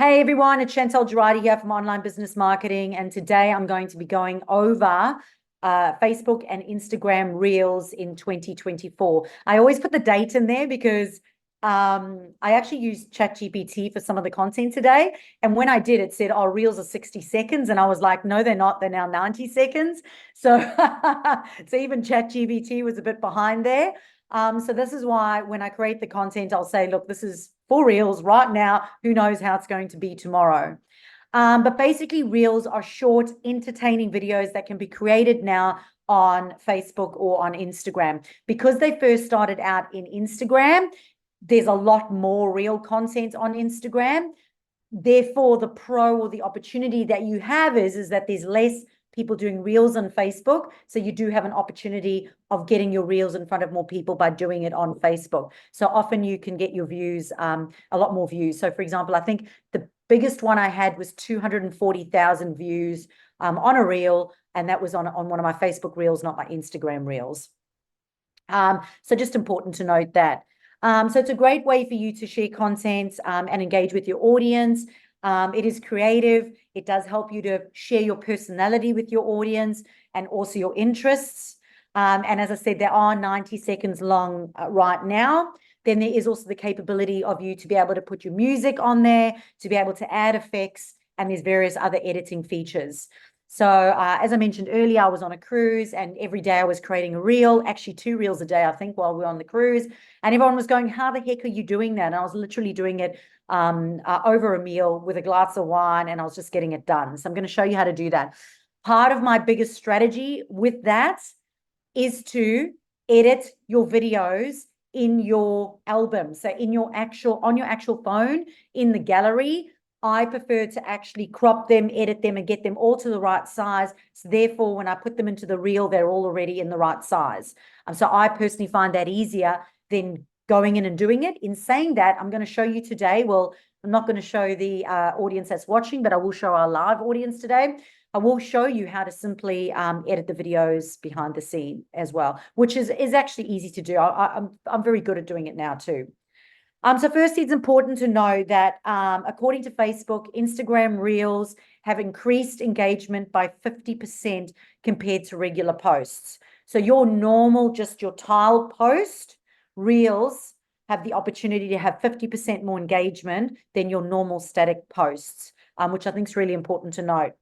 Hey everyone, it's Chantal Girardi here from Online Business Marketing, and today I'm going to be going over Facebook and Instagram Reels in 2024. I always put the date in there because I actually used ChatGPT for some of the content today, and when I did, it said, "Oh, Reels are 60 seconds," and I was like, "No, they're not. They're now 90 seconds." So, so even ChatGPT was a bit behind there. So this is why when I create the content, I'll say, look, this is for Reels right now. Who knows how it's going to be tomorrow? But basically, Reels are short, entertaining videos that can be created now on Facebook or on Instagram. Because they first started out in Instagram, there's a lot more Reel content on Instagram. Therefore, the pro or the opportunity that you have is that there's less people doing Reels on Facebook. So you do have an opportunity of getting your Reels in front of more people by doing it on Facebook. So often you can get your views, a lot more views. So for example, I think the biggest one I had was 240,000 views on a Reel, and that was on one of my Facebook Reels, not my Instagram Reels. So just important to note that. So it's a great way for you to share content and engage with your audience. It is creative. It does help you to share your personality with your audience and also your interests. And as I said, there are 90 seconds long right now. Then there is also the capability of you to be able to put your music on there, to be able to add effects, and there's various other editing features. So as I mentioned earlier, I was on a cruise, and every day I was creating a reel, actually 2 reels a day, I think, while we were on the cruise. And everyone was going, how the heck are you doing that? And I was literally doing it over a meal with a glass of wine, and I was just getting it done. So I'm going to show you how to do that. Part of my biggest strategy with that is to edit your videos in your album. So on your actual phone, in the gallery, I prefer to actually crop them, edit them, and get them all to the right size. So therefore, when I put them into the reel, they're all already in the right size. So I personally find that easier than going in and doing it. In saying that, I'm going to show you today, well, I'm not going to show the audience that's watching, but I will show our live audience today. I will show you how to simply edit the videos behind the scene as well, which is actually easy to do. I'm very good at doing it now too. So firstly, it's important to know that according to Facebook, Instagram Reels have increased engagement by 50% compared to regular posts. So your normal, just your tile post, Reels have the opportunity to have 50% more engagement than your normal static posts, which I think is really important to note.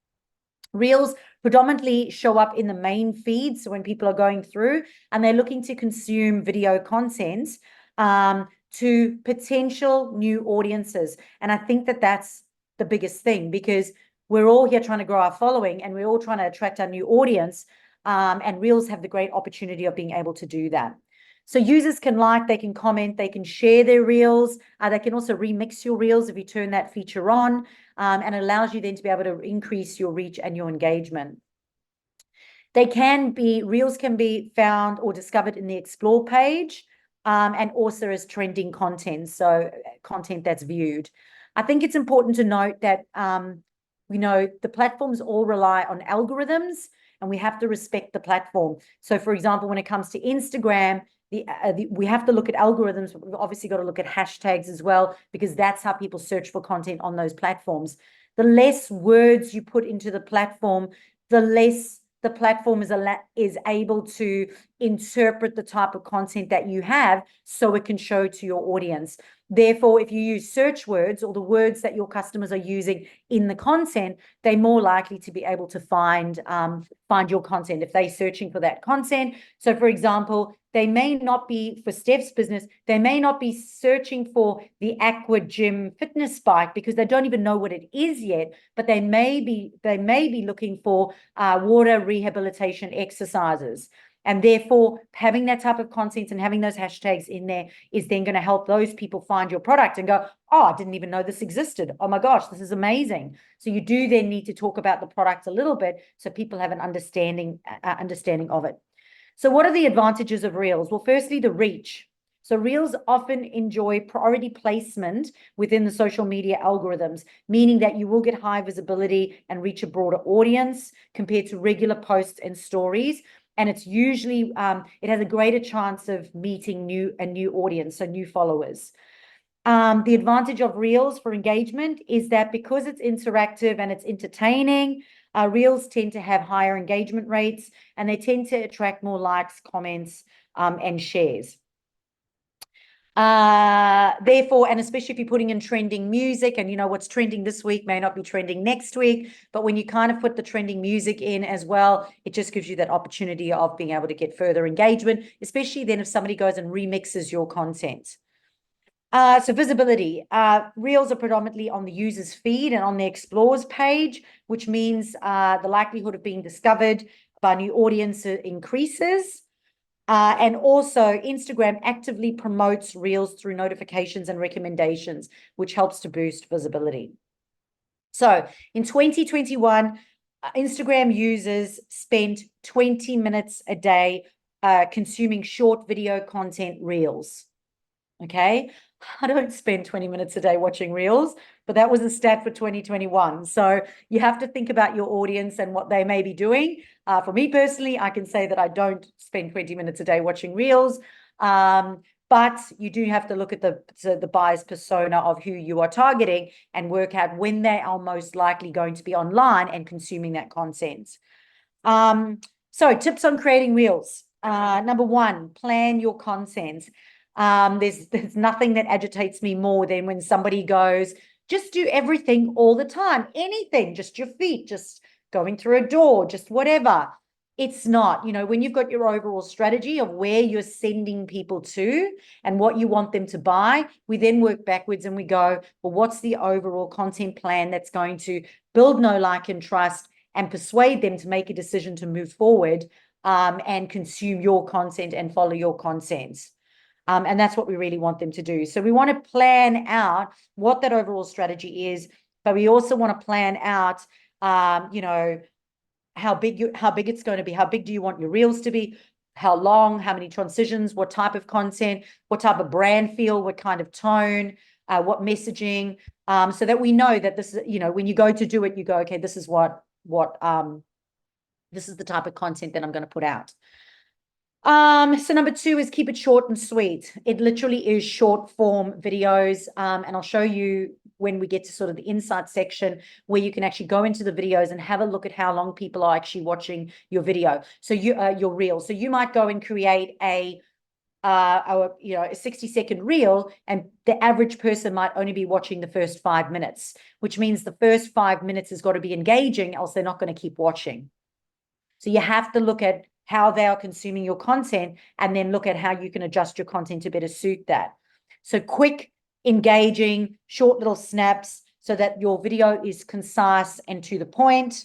Reels predominantly show up in the main feed. So when people are going through and they're looking to consume video content, to potential new audiences. And I think that that's the biggest thing, because we're all here trying to grow our following, and we're all trying to attract our new audience. And Reels have the great opportunity of being able to do that. So users can like, they can comment, they can share their Reels. They can also remix your Reels if you turn that feature on, and it allows you then to be able to increase your reach and your engagement. Reels can be found or discovered in the Explore page, and also as trending content, so content that's viewed. I think it's important to note that, the platforms all rely on algorithms, and we have to respect the platform. So for example, when it comes to Instagram, we have to look at algorithms, but we've obviously got to look at hashtags as well, because that's how people search for content on those platforms. The less words you put into the platform, the less the platform is able to interpret the type of content that you have, so it can show to your audience. Therefore, if you use search words or the words that your customers are using in the content, they're more likely to be able to find your content if they're searching for that content. So for example, they may not be, for Steph's business, they may not be searching for the Aqua Gym fitness bike because they don't even know what it is yet, but they may be looking for water rehabilitation exercises. And therefore, having that type of content and having those hashtags in there is then going to help those people find your product and go, oh, I didn't even know this existed. Oh my gosh, this is amazing. So you do then need to talk about the product a little bit so people have an understanding of it. So what are the advantages of Reels? Well, firstly, the reach. So Reels often enjoy priority placement within the social media algorithms, meaning that you will get high visibility and reach a broader audience compared to regular posts and stories. And it's usually, it has a greater chance of meeting a new audience, so new followers. The advantage of Reels for engagement is that because it's interactive and it's entertaining, Reels tend to have higher engagement rates, and they tend to attract more likes, comments, and shares. Therefore, and especially if you're putting in trending music, and what's trending this week may not be trending next week, but when you kind of put the trending music in as well, it just gives you that opportunity of being able to get further engagement, especially then if somebody goes and remixes your content. So visibility, Reels are predominantly on the user's feed and on the Explores page, which means the likelihood of being discovered by a new audience increases. And also Instagram actively promotes Reels through notifications and recommendations, which helps to boost visibility. So in 2021, Instagram users spent 20 minutes a day consuming short video content Reels. Okay, I don't spend 20 minutes a day watching Reels, but that was a stat for 2021. So you have to think about your audience and what they may be doing. For me personally, I can say that I don't spend 20 minutes a day watching Reels, but you do have to look at the buyer's persona of who you are targeting and work out when they are most likely going to be online and consuming that content. So tips on creating Reels. Number one, plan your content. There's nothing that agitates me more than when somebody goes, just do everything all the time, anything, just your feet, just going through a door, just whatever. It's not, when you've got your overall strategy of where you're sending people to and what you want them to buy, we then work backwards and we go, well, what's the overall content plan that's going to build know, like, and trust and persuade them to make a decision to move forward and consume your content and follow your content. And that's what we really want them to do. So we want to plan out what that overall strategy is, but we also want to plan out, how big it's going to be. How big do you want your Reels to be? How long? How many transitions? What type of content? What type of brand feel? What kind of tone? What messaging? So that we know that this is, when you go to do it, you go, okay, this is this is the type of content that I'm going to put out. So number two is keep it short and sweet. It literally is short form videos. And I'll show you when we get to sort of the insight section where you can actually go into the videos and have a look at how long people are actually watching your video. So your reel. So you might go and create a 60-second reel, and the average person might only be watching the first 5 minutes, which means the first 5 minutes has got to be engaging, else they're not going to keep watching. So you have to look at how they are consuming your content and then look at how you can adjust your content to better suit that. So quick, engaging, short little snaps so that your video is concise and to the point.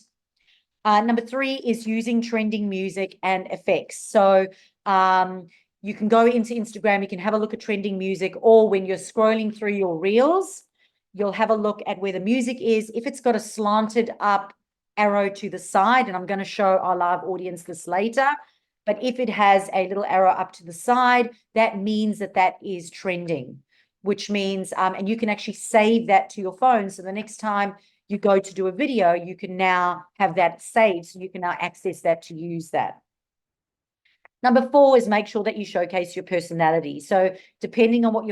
Number three is using trending music and effects. So you can go into Instagram, you can have a look at trending music, or when you're scrolling through your reels, you'll have a look at where the music is. If it's got a slanted up arrow to the side, and I'm going to show our live audience this later, but if it has a little arrow up to the side, that means that is trending, which means, and you can actually save that to your phone. So the next time you go to do a video, you can now have that saved. So you can now access that to use that. Number four is make sure that you showcase your personality. So depending on what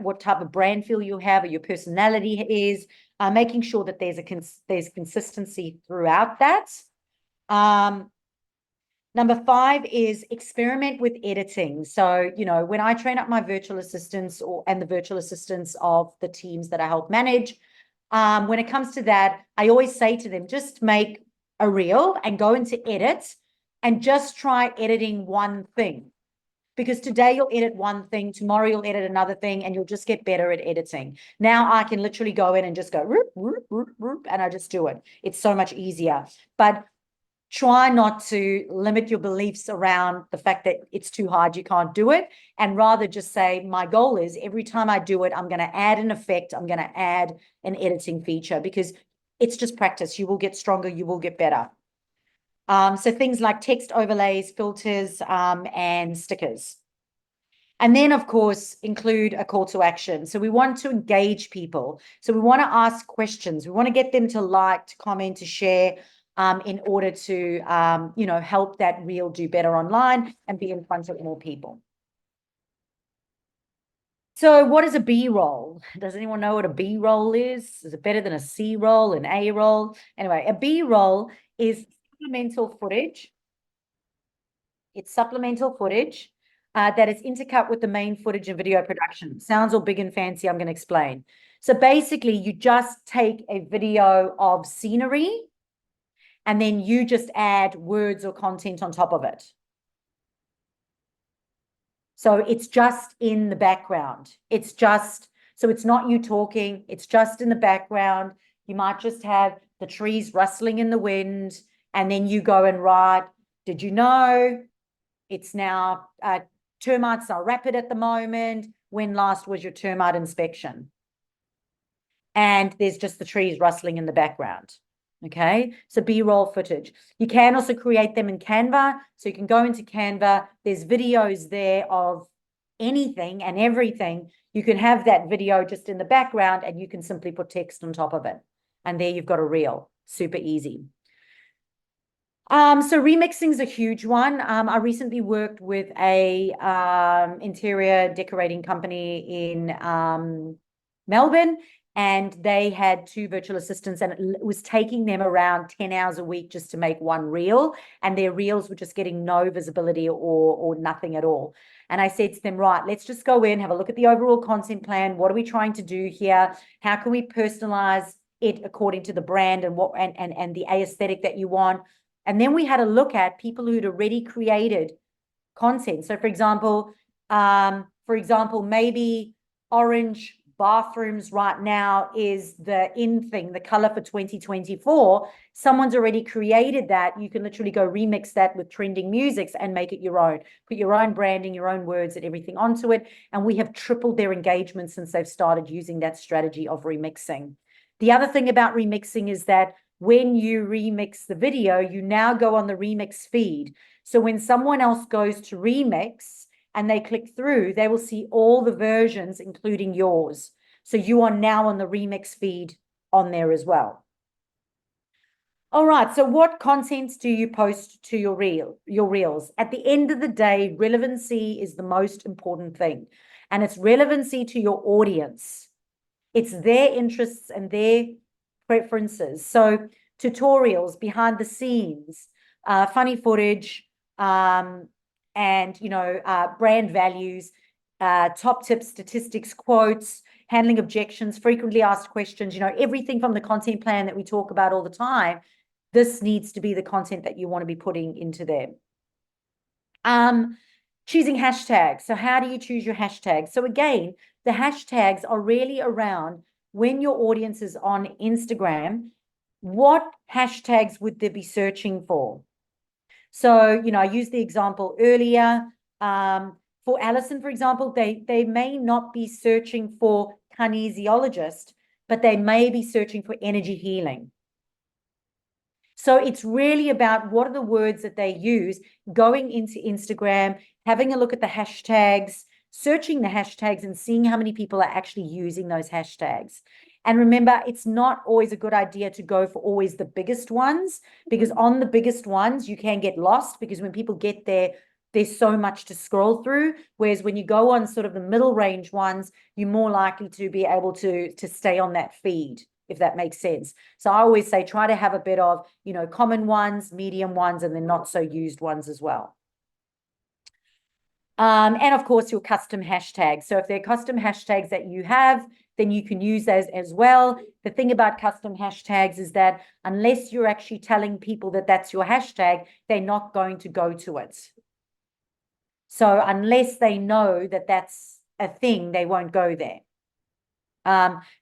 what type of brand feel you have or your personality is, making sure that there's consistency throughout that. Number five is experiment with editing. So, when I train up my virtual assistants and the virtual assistants of the teams that I help manage, when it comes to that, I always say to them, just make a reel and go into edit and just try editing one thing. Because today you'll edit one thing, tomorrow you'll edit another thing, and you'll just get better at editing. Now I can literally go in and just go, whoop, whoop, whoop, whoop, and I just do it. It's so much easier. But try not to limit your beliefs around the fact that it's too hard, you can't do it, and rather just say, my goal is every time I do it, I'm going to add an effect, I'm going to add an editing feature, because it's just practice. You will get stronger, you will get better. So things like text overlays, filters, and stickers. And then, of course, include a call to action. So we want to engage people. So we want to ask questions. We want to get them to like, to comment, to share, in order to, help that reel do better online and be in front of more people. So what is a B-roll? Does anyone know what a B-roll is? Is it better than a C-roll, an A-roll? Anyway, a B-roll is supplemental footage. It's supplemental footage that is intercut with the main footage and video production. Sounds all big and fancy, I'm going to explain. So basically, you just take a video of scenery and then you just add words or content on top of it. So it's just in the background. It's just, so it's not you talking, it's just in the background. You might just have the trees rustling in the wind, and then you go and write, did you know it's now, termites are rapid at the moment. When last was your termite inspection? And there's just the trees rustling in the background. Okay, so B-roll footage. You can also create them in Canva. So you can go into Canva. There's videos there of anything and everything. You can have that video just in the background and you can simply put text on top of it. And there you've got a reel. Super easy. So remixing is a huge one. I recently worked with a interior decorating company in Melbourne, and they had two virtual assistants, and it was taking them around 10 hours a week just to make one reel, and their reels were just getting no visibility or nothing at all. And I said to them, right, let's just go in, have a look at the overall content plan. What are we trying to do here? How can we personalize it according to the brand and what and the aesthetic that you want? And then we had a look at people who'd already created content. So for example, maybe orange bathrooms right now is the in thing, the color for 2024. Someone's already created that. You can literally go remix that with trending musics and make it your own. Put your own branding, your own words and everything onto it. And we have tripled their engagement since they've started using that strategy of remixing. The other thing about remixing is that when you remix the video, you now go on the remix feed. So when someone else goes to remix and they click through, they will see all the versions, including yours. So you are now on the remix feed on there as well. All right, so what content do you post to your reels? At the end of the day, relevancy is the most important thing. And it's relevancy to your audience. It's their interests and their preferences. So tutorials, behind the scenes, funny footage, and brand values, top tips, statistics, quotes, handling objections, frequently asked questions, everything from the content plan that we talk about all the time. This needs to be the content that you want to be putting into there. Choosing hashtags. So how do you choose your hashtags? So again, the hashtags are really around when your audience is on Instagram, what hashtags would they be searching for? So, I used the example earlier. For Alison, for example, they may not be searching for kinesiologist, but they may be searching for energy healing. So it's really about what are the words that they use, going into Instagram, having a look at the hashtags, searching the hashtags and seeing how many people are actually using those hashtags. And remember, it's not always a good idea to go for always the biggest ones, because on the biggest ones, you can get lost, because when people get there, there's so much to scroll through. Whereas when you go on sort of the middle range ones, you're more likely to be able to stay on that feed, if that makes sense. So I always say, try to have a bit of, common ones, medium ones, and then not so used ones as well. And of course, your custom hashtags. So if they're custom hashtags that you have, then you can use those as well. The thing about custom hashtags is that unless you're actually telling people that that's your hashtag, they're not going to go to it. So unless they know that that's a thing, they won't go there.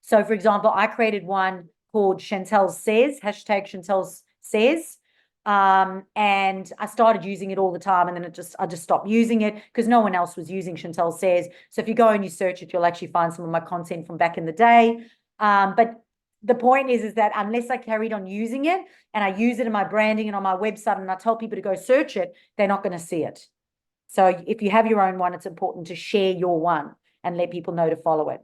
So for example, I created one called Chantel Says, hashtag Chantel Says. And I started using it all the time, and then I just stopped using it because no one else was using Chantel Says. So if you go and you search it, you'll actually find some of my content from back in the day. But the point is that unless I carried on using it and I use it in my branding and on my website and I tell people to go search it, they're not going to see it. So if you have your own one, it's important to share your one and let people know to follow it.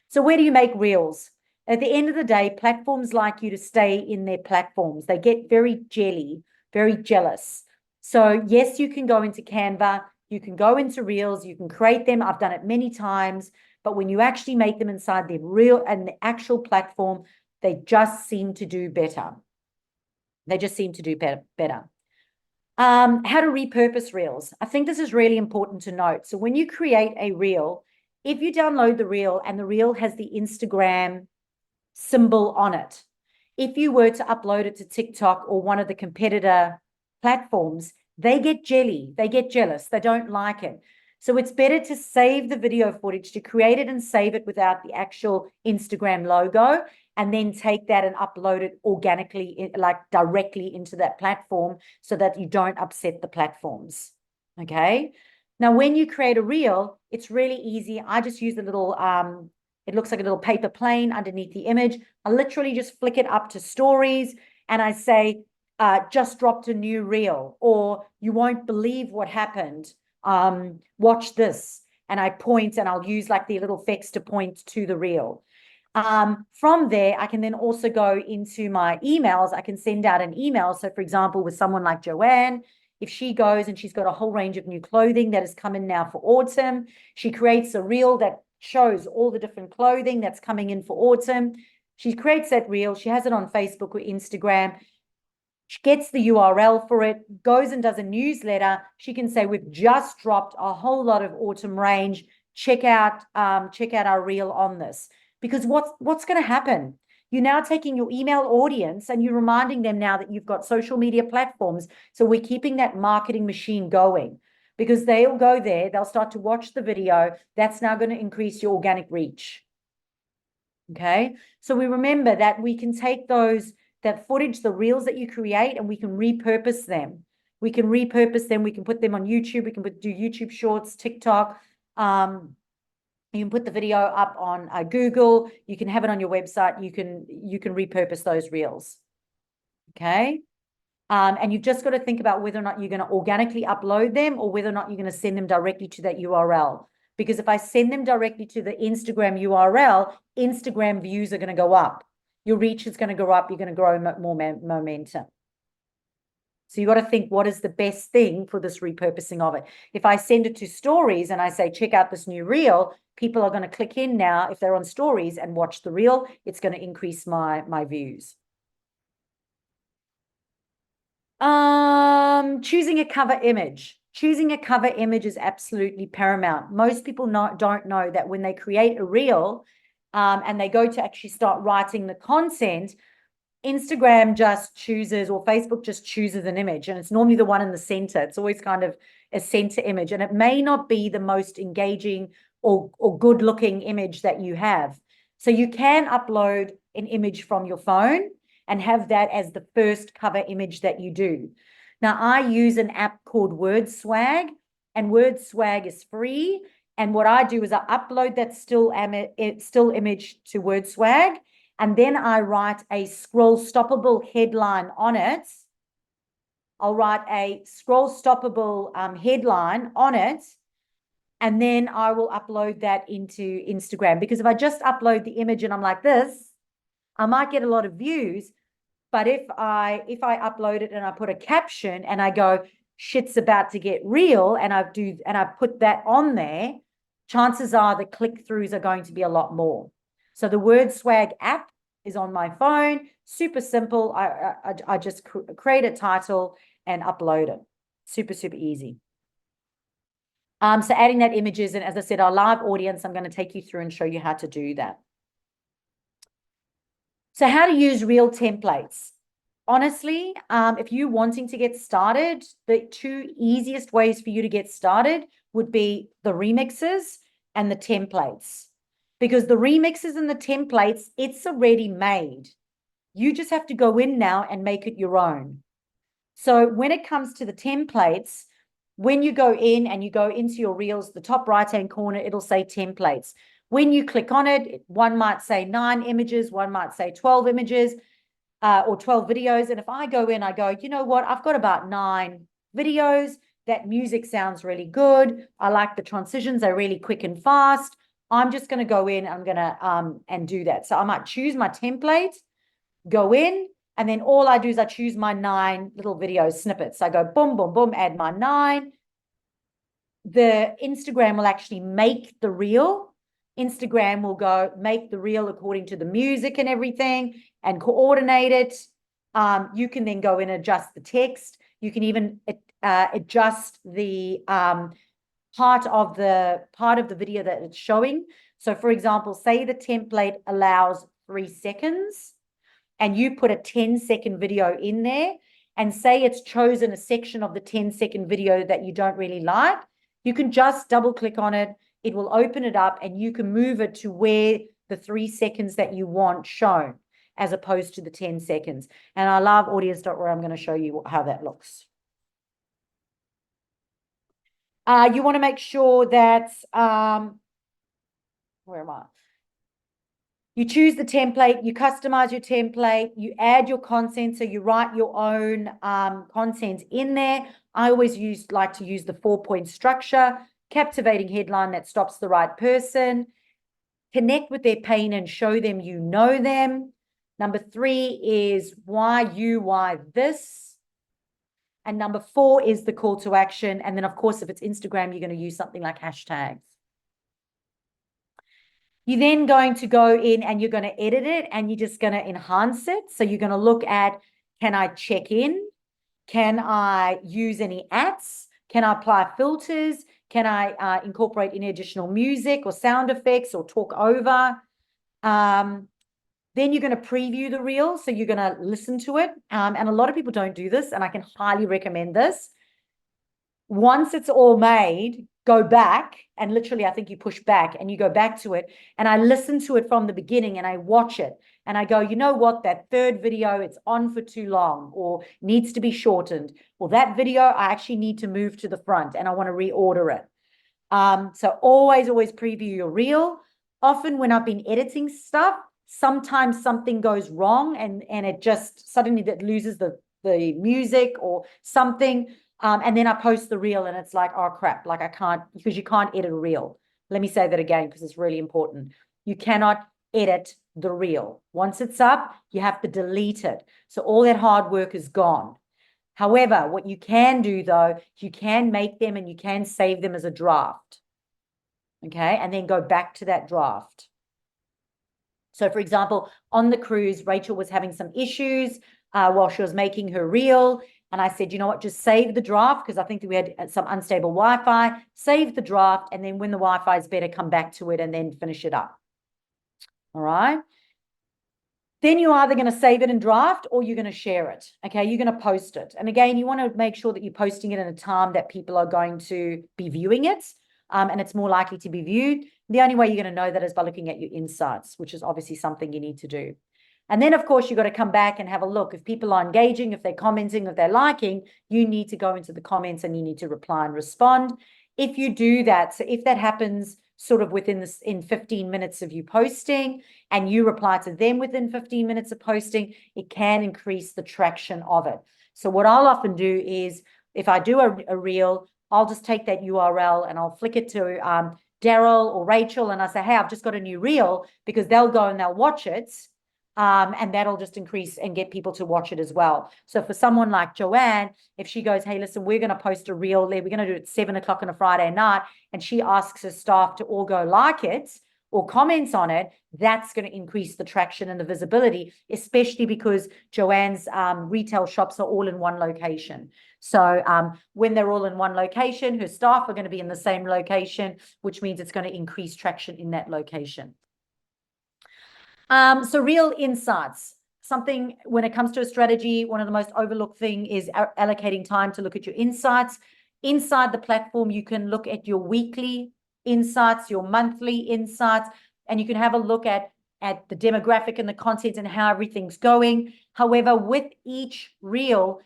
So where do you make reels? At the end of the day, platforms like you to stay in their platforms. They get very jelly, very jealous. So yes, you can go into Canva, you can go into Reels, you can create them. I've done it many times. but when you actually make them inside the real and the actual platform, they just seem to do better. They just seem to do better. How to repurpose reels. I think this is really important to note. So when you create a reel, if you download the reel and the reel has the Instagram symbol on it, if you were to upload it to TikTok or one of the competitor platforms, they get jelly, they get jealous, they don't like it. So it's better to save the video footage, to create it and save it without the actual Instagram logo, and then take that and upload it organically, like directly into that platform, so that you don't upset the platforms. Okay. Now, when you create a reel, it's really easy. I just use a little, it looks like a little paper plane underneath the image. I literally just flick it up to stories and I say, just dropped a new reel, or you won't believe what happened. Watch this. And I point and I'll use like the little effects to point to the reel. From there, I can then also go into my emails. I can send out an email. So for example, with someone like Joanne, if she goes and she's got a whole range of new clothing that has come in now for autumn, she creates a reel that shows all the different clothing that's coming in for autumn. She creates that reel. She has it on Facebook or Instagram. She gets the URL for it, goes and does a newsletter. She can say, we've just dropped a whole lot of autumn range. Check out our reel on this. Because what's going to happen? You're now taking your email audience and you're reminding them now that you've got social media platforms. So we're keeping that marketing machine going, because they'll go there, they'll start to watch the video. That's now going to increase your organic reach. Okay. So we remember that we can take that footage, the reels that you create, and we can repurpose them. We can put them on YouTube. We can do YouTube Shorts, TikTok. You can put the video up on Google. You can have it on your website. You can repurpose those reels. Okay. And you've just got to think about whether or not you're going to organically upload them or whether or not you're going to send them directly to that URL. Because if I send them directly to the Instagram URL, Instagram views are going to go up. Your reach is going to go up. You're going to grow more momentum. So you got to think, what is the best thing for this repurposing of it? If I send it to stories and I say, check out this new reel, people are going to click in now if they're on stories and watch the reel. It's going to increase my views. Choosing a cover image. Choosing a cover image is absolutely paramount. Most people don't know that when they create a reel and they go to actually start writing the content, Instagram just chooses, or Facebook just chooses an image, and it's normally the one in the center. It's always kind of a center image, and it may not be the most engaging or good looking image that you have. So you can upload an image from your phone and have that as the first cover image that you do. Now, I use an app called WordSwag, and WordSwag is free. And what I do is I upload that still image to WordSwag, and then I write a scroll stoppable headline on it. I'll write a scroll stoppable headline on it, and then I will upload that into Instagram. Because if I just upload the image and I'm like this, I might get a lot of views. But if I upload it and I put a caption and I go, shit's about to get real, and I put that on there, chances are the click-throughs are going to be a lot more. So the WordSwag app is on my phone. Super simple. I just create a title and upload it. Super, super easy. So adding that images, and as I said, our live audience, I'm going to take you through and show you how to do that. So how to use reel templates. Honestly, if you're wanting to get started, the two easiest ways for you to get started would be the remixes and the templates. Because the remixes and the templates, it's already made. You just have to go in now and make it your own. So when it comes to the templates, when you go in and you go into your reels, the top right-hand corner, it'll say templates. When you click on it, one might say 9 images, one might say 12 images or 12 videos. And if I go in, I go, you know what? I've got about 9 videos. That music sounds really good. I like the transitions. They're really quick and fast. I'm just going to go in. I'm going to and do that. So I might choose my template, go in, and then all I do is I choose my 9 little video snippets. I go boom, boom, boom, add my 9. The Instagram will actually make the reel. Instagram will go make the reel according to the music and everything and coordinate it. You can then go in and adjust the text. You can even adjust the part of the video that it's showing. So for example, say the template allows 3 seconds and you put a 10-second video in there, and say it's chosen a section of the 10-second video that you don't really like, you can just double click on it. It will open it up and you can move it to where the 3 seconds that you want shown, as opposed to the 10 seconds. And I love audience.where I'm going to show you how that looks. You want to make sure that, where am I? You choose the template, you customize your template, you add your content, so you write your own content in there. I always like to use the 4-point structure: captivating headline that stops the right person, connect with their pain and show them you know them. Number 3 is why you, why this. And number 4 is the call to action. And then, of course, if it's Instagram, you're going to use something like hashtags. You're then going to go in and you're going to edit it and you're just going to enhance it. So you're going to look at, can I check in? Can I use any ads? Can I apply filters? Can I incorporate any additional music or sound effects or talk over? Then you're going to preview the reel. So you're going to listen to it. And a lot of people don't do this, and I can highly recommend this. Once it's all made, go back and literally, I think you push back and you go back to it. And I listen to it from the beginning and I watch it and I go, you know what, that third video, it's on for too long or needs to be shortened. Or that video, I actually need to move to the front and I want to reorder it. So always preview your reel. Often when I've been editing stuff, sometimes something goes wrong and it just suddenly that loses the music or something. And then I post the reel and it's like, oh crap, like I can't, because you can't edit a reel. Let me say that again, because it's really important. You cannot edit the reel. Once it's up, you have to delete it. So all that hard work is gone. However, what you can do though, you can make them and you can save them as a draft. Okay. And then go back to that draft. So for example, on the cruise, Rachel was having some issues while she was making her reel. And I said, you know what, just save the draft, because I think that we had some unstable Wi-Fi. Save the draft, and then when the Wi-Fi is better, come back to it and then finish it up. All right. Then you're either going to save it in draft or you're going to share it. Okay, you're going to post it. And again, you want to make sure that you're posting it in a time that people are going to be viewing it, and it's more likely to be viewed. The only way you're going to know that is by looking at your insights, which is obviously something you need to do. And then, of course, you've got to come back and have a look. If people are engaging, if they're commenting, if they're liking, you need to go into the comments and you need to reply and respond. If you do that, so if that happens sort of in 15 minutes of you posting and you reply to them within 15 minutes of posting, it can increase the traction of it. So what I'll often do is, if I do a reel, I'll just take that URL and I'll flick it to Daryl or Rachel, and I say, hey, I've just got a new reel, because they'll go and they'll watch it. And that'll just increase and get people to watch it as well. So for someone like Joanne, if she goes, hey, listen, we're going to post a reel there, we're going to do it at 7 o'clock on a Friday night, and she asks her staff to all go like it or comments on it, that's going to increase the traction and the visibility, especially because Joanne's retail shops are all in one location. So when they're all in one location, her staff are going to be in the same location, which means it's going to increase traction in that location. So real insights, something when it comes to a strategy, one of the most overlooked thing is allocating time to look at your insights. Inside the platform, you can look at your weekly insights, your monthly insights, and you can have a look at the demographic and the content and how everything's going. However, with each reel,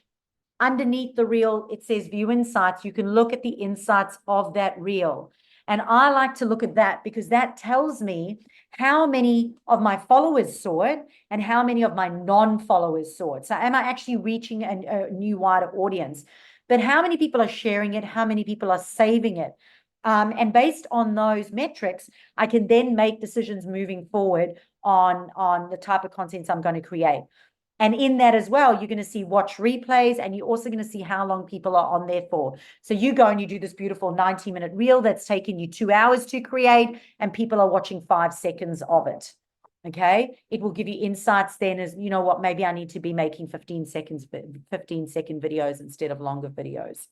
underneath the reel, it says view insights. You can look at the insights of that reel. And I like to look at that because that tells me how many of my followers saw it and how many of my non-followers saw it. So am I actually reaching a new wider audience? But how many people are sharing it? How many people are saving it? And based on those metrics, I can then make decisions moving forward on the type of content I'm going to create. And in that as well, you're going to see watch replays, and you're also going to see how long people are on there for. So you go and you do this beautiful 90-minute reel that's taken you 2 hours to create, and people are watching 5 seconds of it. Okay. It will give you insights then as, you know what, maybe I need to be making 15-second videos instead of longer videos.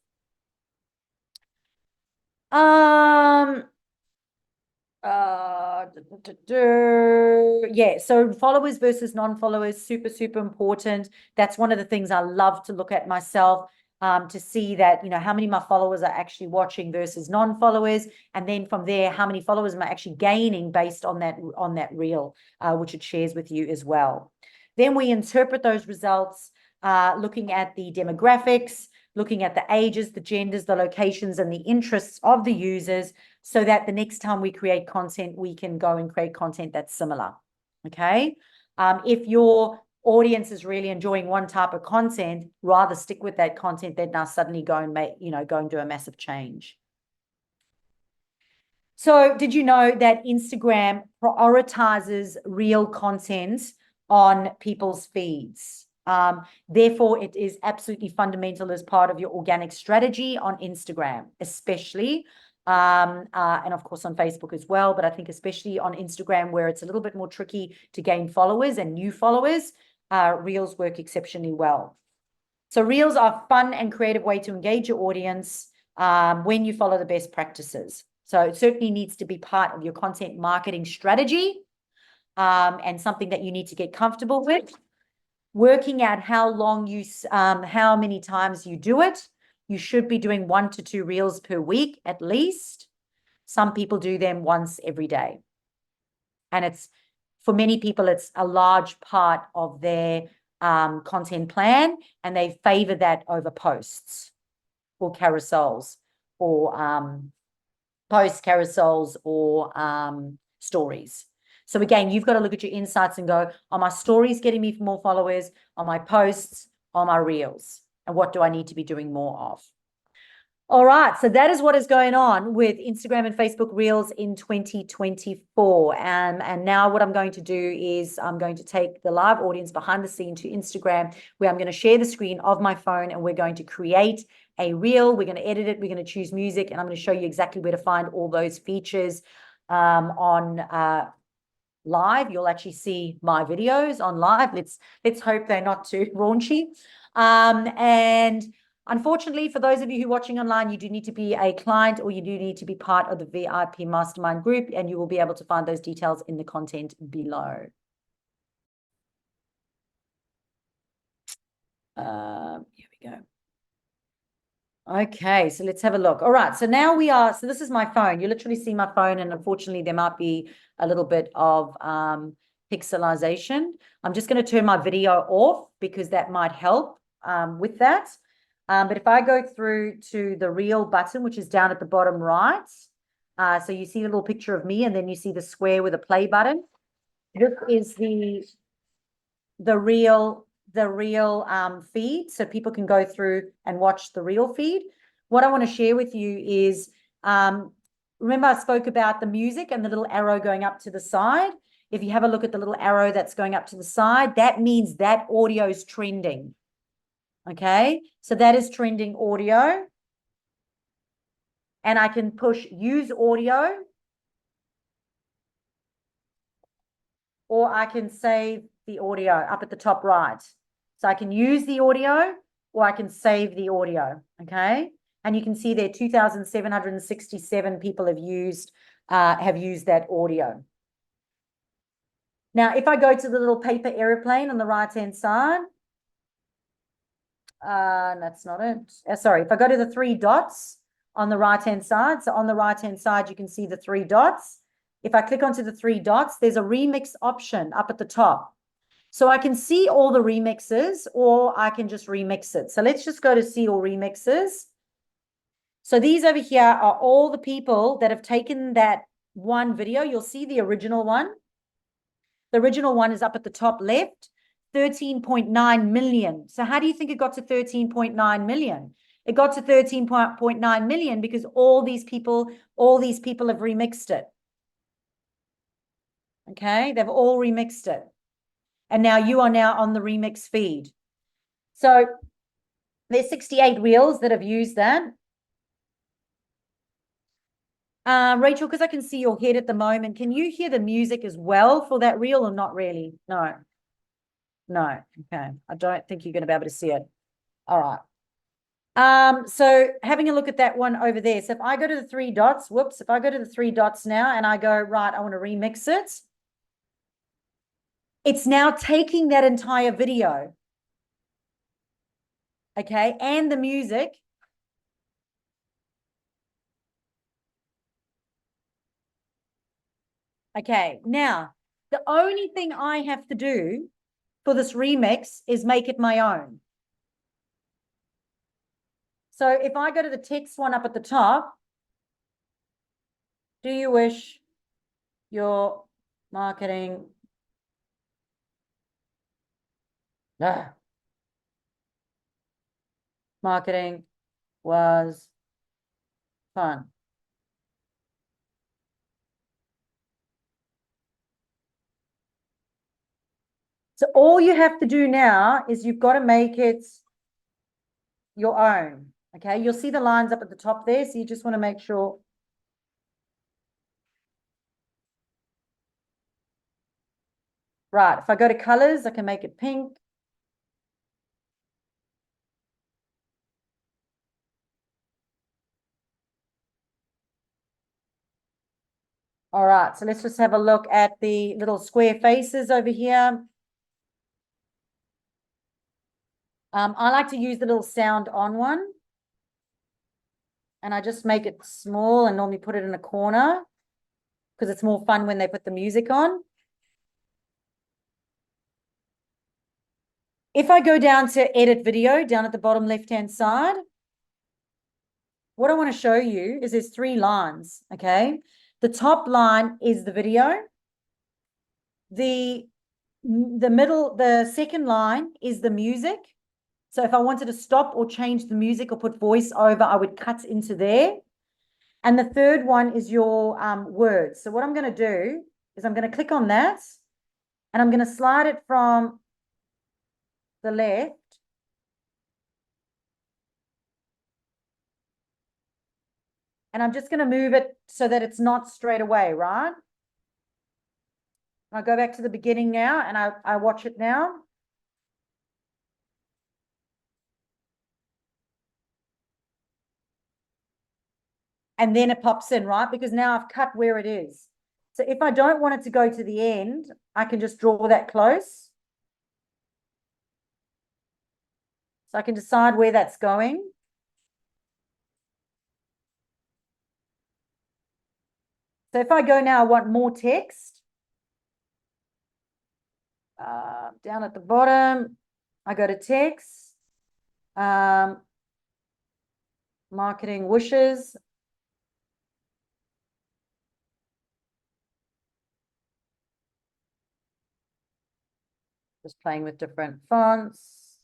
Yeah, so followers versus non-followers, super important. That's one of the things I love to look at myself, to see that, you know, how many of my followers are actually watching versus non-followers, and then from there, how many followers am I actually gaining based on that reel, which it shares with you as well. Then we interpret those results, looking at the demographics, looking at the ages, the genders, the locations, and the interests of the users, so that the next time we create content, we can go and create content that's similar. Okay. If your audience is really enjoying one type of content, rather stick with that content than now suddenly go and do a massive change. So did you know that Instagram prioritizes real content on people's feeds? Therefore, it is absolutely fundamental as part of your organic strategy on Instagram, especially, and of course on Facebook as well, but I think especially on Instagram, where it's a little bit more tricky to gain followers and new followers, Reels work exceptionally well. So Reels are a fun and creative way to engage your audience, when you follow the best practices. So it certainly needs to be part of your content marketing strategy, and something that you need to get comfortable with. Working out how many times you do it. You should be doing 1 to 2 reels per week at least. Some people do them once every day. And for many people, it's a large part of their content plan, and they favor that over posts or carousels, or post carousels, or stories. So again, you've got to look at your insights and go, are my stories getting me more followers? Are my posts? Are my reels? And what do I need to be doing more of? All right, so that is what is going on with Instagram and Facebook Reels in 2024. And now what I'm going to do is I'm going to take the live audience behind the scene to Instagram, where I'm going to share the screen of my phone, and we're going to create a reel. We're going to edit it. We're going to choose music, and I'm going to show you exactly where to find all those features on live. You'll actually see my videos on live. Let's hope they're not too raunchy. And unfortunately, for those of you who are watching online, you do need to be a client, or you do need to be part of the VIP mastermind group, and you will be able to find those details in the content below. Here we go. Okay, so let's have a look. All right, so now so this is my phone. You literally see my phone, and unfortunately there might be a little bit of pixelization. I'm just going to turn my video off because that might help with that. But if I go through to the reel button, which is down at the bottom right, so you see a little picture of me, and then you see the square with a play button. This is the reel feed, so people can go through and watch the reel feed. What I want to share with you is, remember I spoke about the music and the little arrow going up to the side. If you have a look at the little arrow that's going up to the side, that means that audio is trending. Okay, so that is trending audio. And I can push use audio, or I can save the audio up at the top right. So I can use the audio, or I can save the audio, okay? And you can see there 2,767 people have used that audio. Now, if I go to the little paper airplane on the right-hand side, that's not it. Sorry, if I go to the 3 dots on the right-hand side, so on the right-hand side, you can see the 3 dots. If I click onto the 3 dots, there's a remix option up at the top. So I can see all the remixes, or I can just remix it. So let's just go to see all remixes. So these over here are all the people that have taken that one video. You'll see the original one. The original one is up at the top left, 13.9 million. So how do you think it got to 13.9 million? It got to 13.9 million because all these people have remixed it. Okay, they've all remixed it. And now you are now on the remix feed. So there's 68 reels that have used that. Rachel, because I can see your head at the moment, can you hear the music as well for that reel or not really? No. No. Okay. I don't think you're going to be able to see it. All right. So having a look at that one over there. So if I go to the three dots, whoops, if I go to the three dots now and I go, right, I want to remix it. It's now taking that entire video. Okay. And the music. Okay. Now, the only thing I have to do for this remix is make it my own. So if I go to the text one up at the top, do you wish your marketing marketing was fun? So all you have to do now is you've got to make it your own. Okay, you'll see the lines up at the top there, so you just want to make sure. Right, if I go to colors, I can make it pink. All right, so let's just have a look at the little square faces over here. I like to use the little sound on one. And I just make it small and normally put it in a corner because it's more fun when they put the music on. If I go down to edit video, down at the bottom left-hand side, what I want to show you is there's three lines, okay? The top line is the video. The middle, the second line is the music. So if I wanted to stop or change the music or put voice over, I would cut into there. And the third one is your words. So what I'm going to do is I'm going to click on that and I'm going to slide it from the left. And I'm just going to move it so that it's not straight away, right? I'll go back to the beginning now and I watch it now. And then it pops in, right? Because now I've cut where it is. So if I don't want it to go to the end, I can just draw that close. So I can decide where that's going. So if I go now, I want more text. Down at the bottom, I go to text. Marketing wishes. Just playing with different fonts.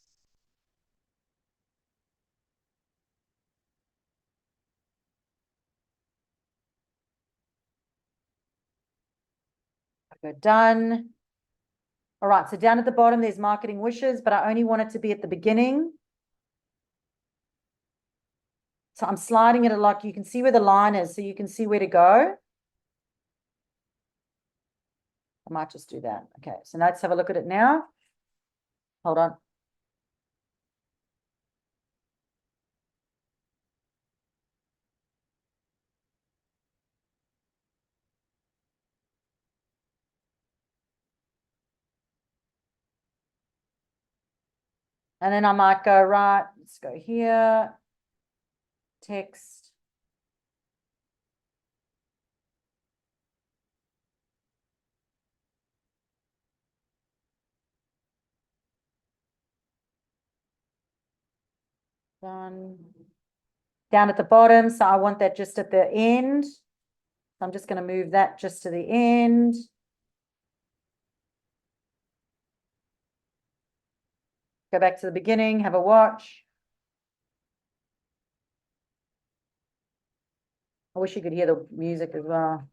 I go done. All right, so down at the bottom, there's marketing wishes, but I only want it to be at the beginning. So I'm sliding it a lot. You can see where the line is, so you can see where to go. I might just do that. Okay, so now let's have a look at it now. Hold on. And then I might go, right, let's go here. Text. Done. Down at the bottom, so I want that just at the end. So I'm just going to move that just to the end. Go back to the beginning, have a watch. I wish you could hear the music as well.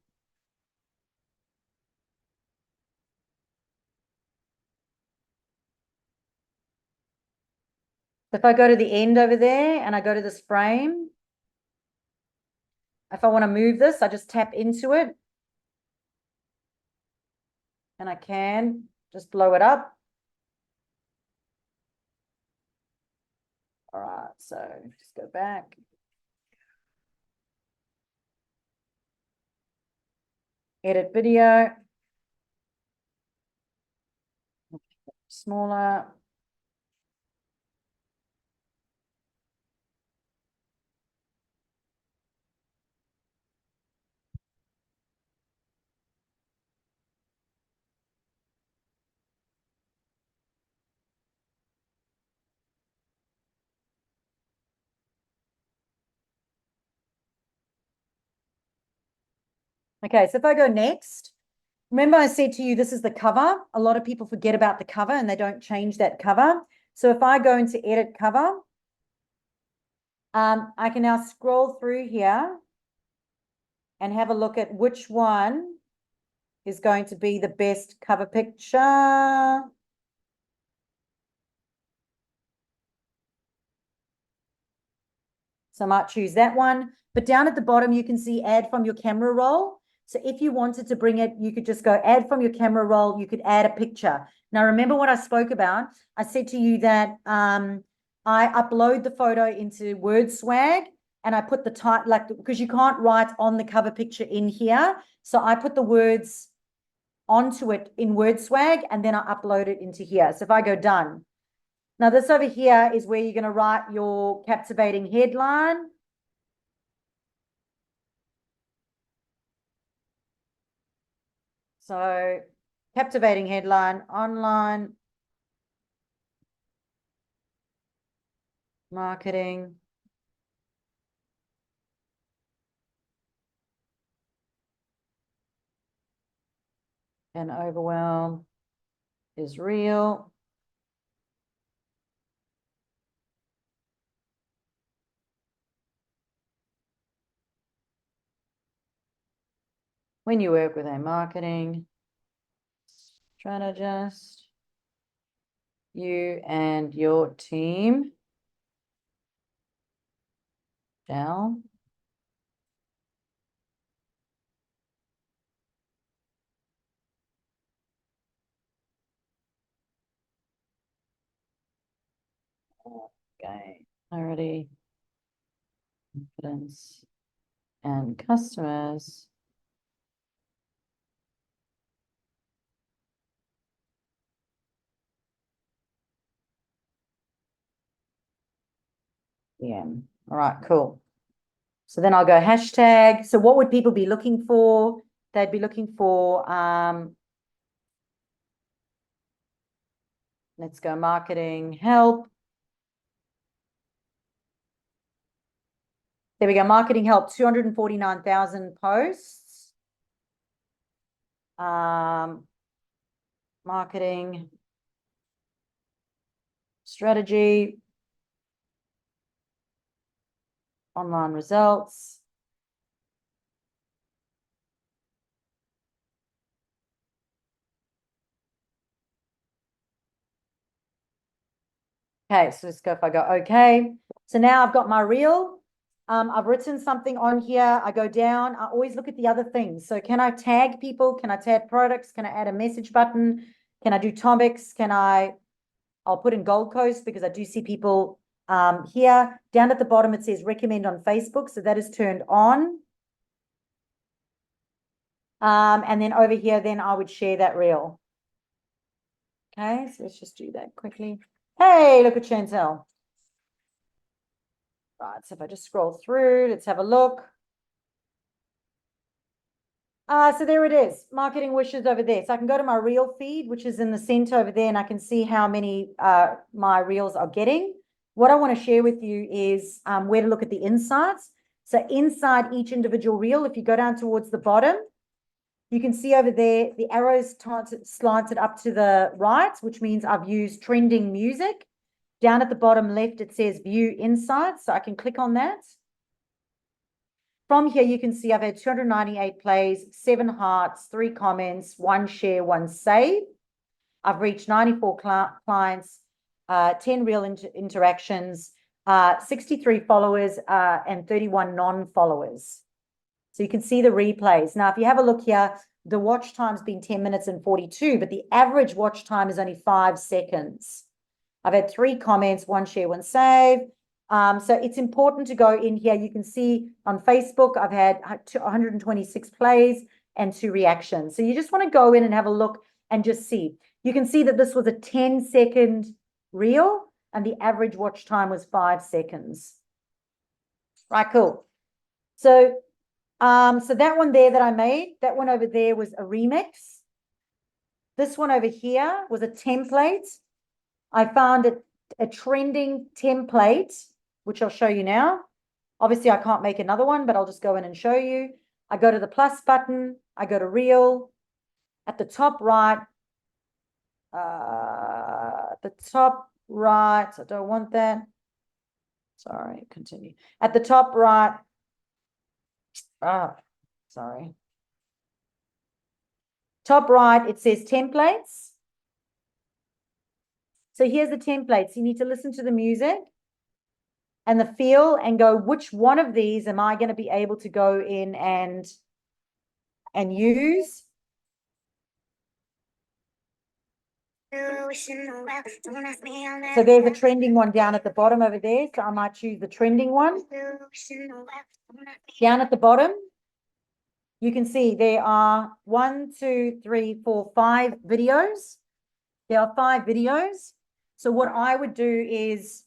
If I go to the end over there and I go to this frame, if I want to move this, I just tap into it. And I can just blow it up. All right, so just go back. Edit video. Smaller. Okay, so if I go next, remember I said to you, this is the cover. A lot of people forget about the cover and they don't change that cover. So if I go into edit cover, I can now scroll through here and have a look at which one is going to be the best cover picture. So I might choose that one. But down at the bottom, you can see add from your camera roll. So if you wanted to bring it, you could just go add from your camera roll. You could add a picture. Now, remember what I spoke about? I said to you that I upload the photo into WordSwag and I put the type, like, because you can't write on the cover picture in here. So I put the words onto it in WordSwag and then I upload it into here. So if I go done. Now this over here is where you're going to write your captivating headline. So captivating headline, online marketing. And overwhelm is real. When you work with a marketing strategist, you and your team down. Okay, clarity, confidence, and customers. Yeah. All right, cool. So then I'll go hashtag. So what would people be looking for? They'd be looking for, let's go marketing help. There we go, marketing help, 249,000 posts. Marketing strategy, online results. Okay, so let's go if I go okay. So now I've got my reel. I've written something on here. I go down. I always look at the other things. So can I tag people? Can I tag products? Can I add a message button? Can I do topics? I'll put in Gold Coast because I do see people here. Down at the bottom, it says recommend on Facebook. So that is turned on. And then over here, then I would share that reel. Okay, so let's just do that quickly. Hey, look at Chantel. Right, so if I just scroll through, let's have a look. So there it is, marketing wishes over there. So I can go to my reel feed, which is in the center over there, and I can see how many my reels are getting. What I want to share with you is where to look at the insights. So inside each individual reel, if you go down towards the bottom, you can see over there, the arrows slanted up to the right, which means I've used trending music. Down at the bottom left, it says view insights. So I can click on that. From here, you can see I've had 298 plays, 7 hearts, 3 comments, 1 share, 1 save. I've reached 94 clients. 10 real interactions, 63 followers, and 31 non-followers. So you can see the replays. Now, if you have a look here, the watch time's been 10 minutes and 42, but the average watch time is only 5 seconds. I've had 3 comments, 1 share, 1 save. So it's important to go in here. You can see on Facebook, I've had 126 plays and 2 reactions. So you just want to go in and have a look and just see. You can see that this was a 10-second reel and the average watch time was 5 seconds. Right, cool. So that one there that I made, that one over there was a remix. This one over here was a template. I found a trending template, which I'll show you now. Obviously, I can't make another one, but I'll just go in and show you. I go to the plus button. I go to reel. At the top right, I don't want that. Sorry, continue. At the top right, sorry. Top right, it says templates. So here's the templates. You need to listen to the music and the feel and go, which one of these am I going to be able to go in and use? So there's a trending one down at the bottom over there. So I might choose the trending one. Down at the bottom, you can see there are 1, 2, 3, 4, 5 videos. There are 5 videos. So what I would do is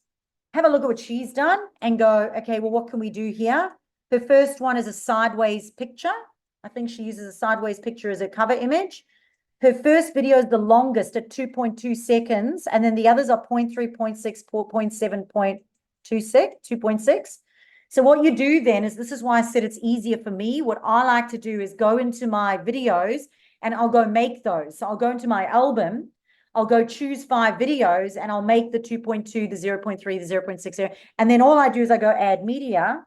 have a look at what she's done and go, okay, well, what can we do here? The first one is a sideways picture. I think she uses a sideways picture as a cover image. Her first video is the longest at 2.2 seconds, and then the others are 0.3, 0.6, 4.7, 2.6. So what you do then is, this is why I said it's easier for me. What I like to do is go into my videos and I'll go make those. So I'll go into my album, I'll go choose 5 videos and I'll make the 2.2, the 0.3, the 0.6, and then all I do is I go add media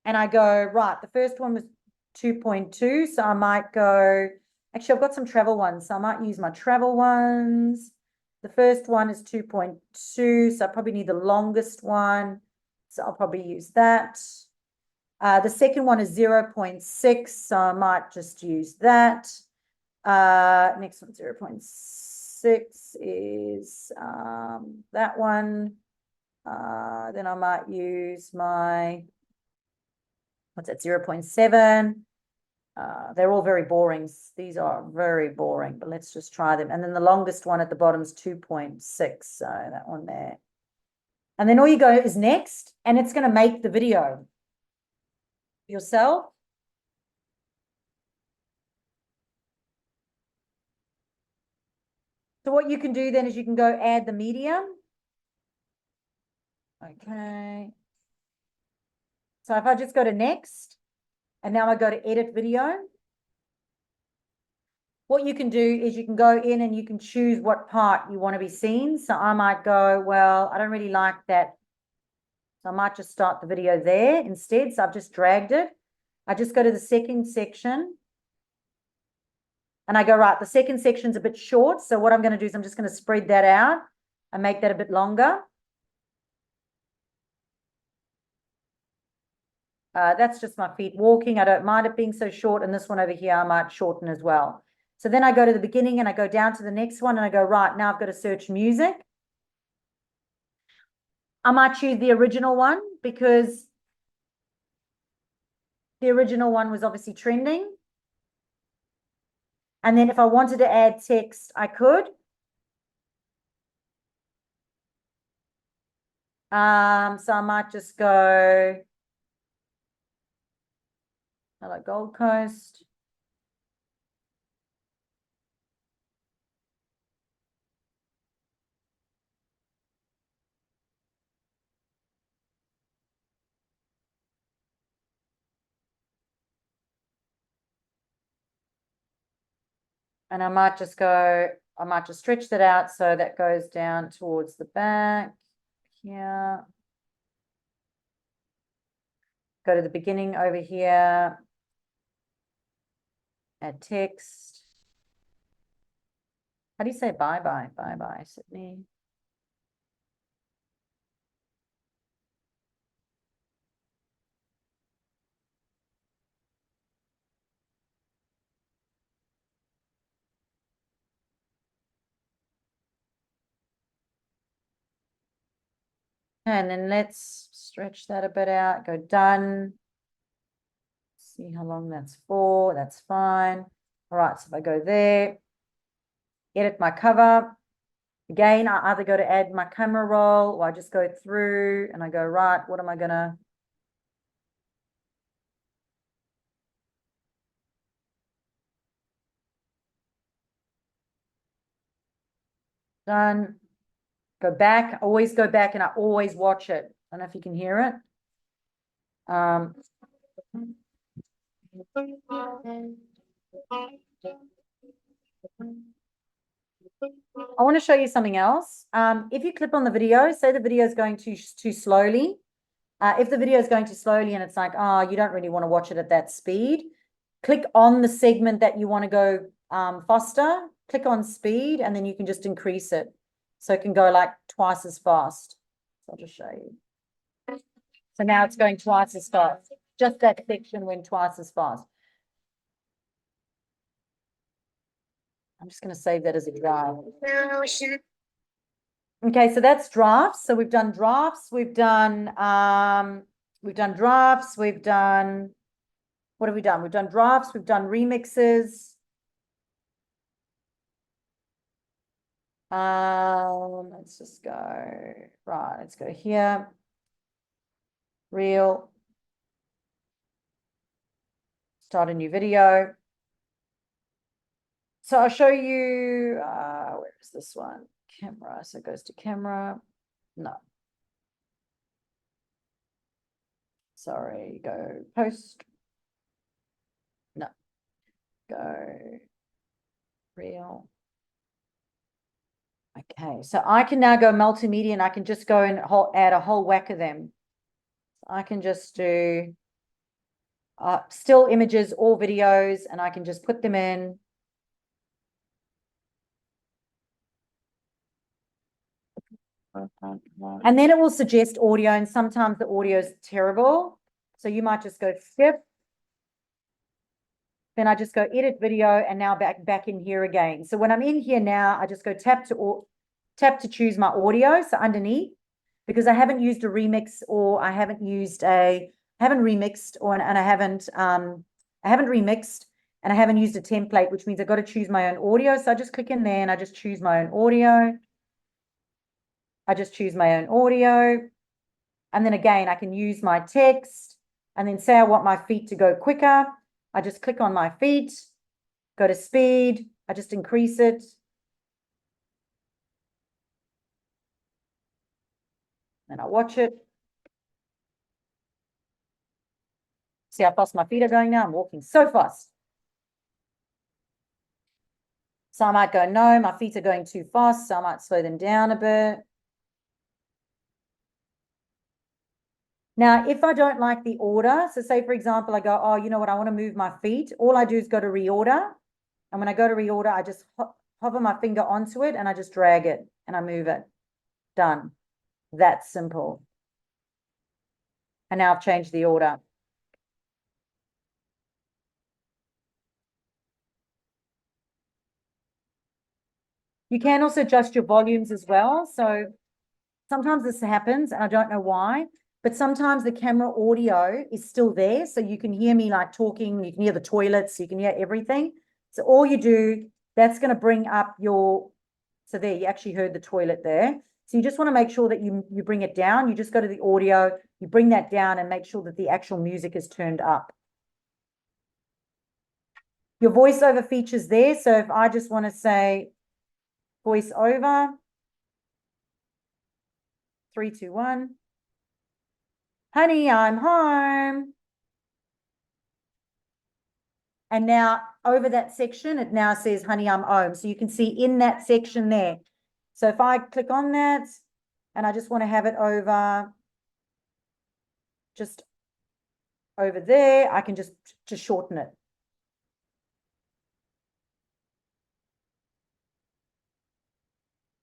and I go, right, the first one was 2.2, so I might go, actually, I've got some travel ones, so I might use my travel ones. The first one is 2.2, so I probably need the longest one, so I'll probably use that. The second one is 0.6, so I might just use that. Next one, 0.6 is that one. Then I might use my, what's that, 0.7. They're all very boring. These are very boring, but let's just try them. And then the longest one at the bottom is 2.6. So that one there. And then all you go is next, and it's going to make the video yourself. So what you can do then is you can go add the medium. Okay. So if I just go to next, and now I go to edit video, what you can do is you can go in and you can choose what part you want to be seen. So I might go, well, I don't really like that. So I might just start the video there instead. So I've just dragged it. I just go to the second section. And I go, right, the second section's a bit short. So what I'm going to do is I'm just going to spread that out and make that a bit longer. That's just my feet walking. I don't mind it being so short. And this one over here, I might shorten as well. So then I go to the beginning and I go down to the next one and I go, right, now I've got to search music. I might choose the original one because the original one was obviously trending. And then if I wanted to add text, I could. So I might just go, hello, Gold Coast. And I might just go, I might just stretch that out so that goes down towards the back here. Go to the beginning over here. Add text. How do you say bye-bye? Bye-bye, Sydney. And then let's stretch that a bit out, go done. See how long that's for, that's fine. All right, so if I go there, edit my cover. Again, I either go to add my camera roll or I just go through and I go, right, what am I gonna? Done. Go back, always go back and I always watch it. I don't know if you can hear it. I want to show you something else. If you clip on the video, say the video is going too slowly. If the video is going too slowly and it's like, oh, you don't really want to watch it at that speed, click on the segment that you want to go faster, click on speed, and then you can just increase it. So it can go like twice as fast. So I'll just show you. So now it's going twice as fast. Just that section went twice as fast. I'm just going to save that as a draft. Okay, so that's drafts. So we've done drafts, we've done drafts, we've done, what have we done? We've done drafts, we've done remixes. Let's just go, right, let's go here. Reel. Start a new video. So I'll show you, where is this one? Camera, so it goes to camera. No. Sorry, go post. No. Go reel. Okay, so I can now go multimedia and I can just go and add a whole whack of them. I can just do still images or videos and I can just put them in. And then it will suggest audio, and sometimes the audio is terrible. So you might just go skip. Then I just go edit video and now back in here again. So when I'm in here now, I just go tap to choose my audio. So underneath, because I haven't used a remix or I haven't used remixed or and I haven't remixed and I haven't used a template, which means I've got to choose my own audio. So I just click in there and I just choose my own audio. I just choose my own audio. And then again, I can use my text and then say I want my feet to go quicker. I just click on my feet, go to speed. I just increase it. And I watch it. See how fast my feet are going now? I'm walking so fast. So I might go, no, my feet are going too fast. So I might slow them down a bit. Now, if I don't like the order, so say, for example, I go, oh, you know what, I want to move my feet. All I do is go to reorder. And when I go to reorder, I just hover my finger onto it and I just drag it and I move it. Done. That's simple. And now I've changed the order. You can also adjust your volumes as well. So sometimes this happens and I don't know why, but sometimes the camera audio is still there. So you can hear me like talking, you can hear the toilets, you can hear everything. So all you do, that's going to bring up your, so there, you actually heard the toilet there. So you just want to make sure that you bring it down. You just go to the audio, you bring that down and make sure that the actual music is turned up. Your voiceover features there. So if I just want to say voiceover, 3, 2, 1. Honey, I'm home. And now over that section, it now says, honey, I'm home. So you can see in that section there. So if I click on that and I just want to have it over, just over there, I can just shorten it.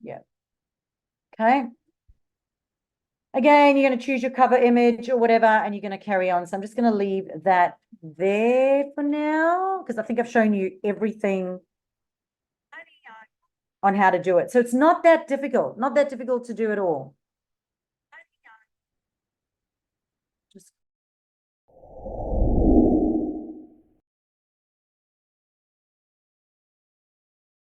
Yeah. Okay. Again, you're going to choose your cover image or whatever, and you're going to carry on. So I'm just going to leave that there for now, because I think I've shown you everything on how to do it. So it's not that difficult to do at all.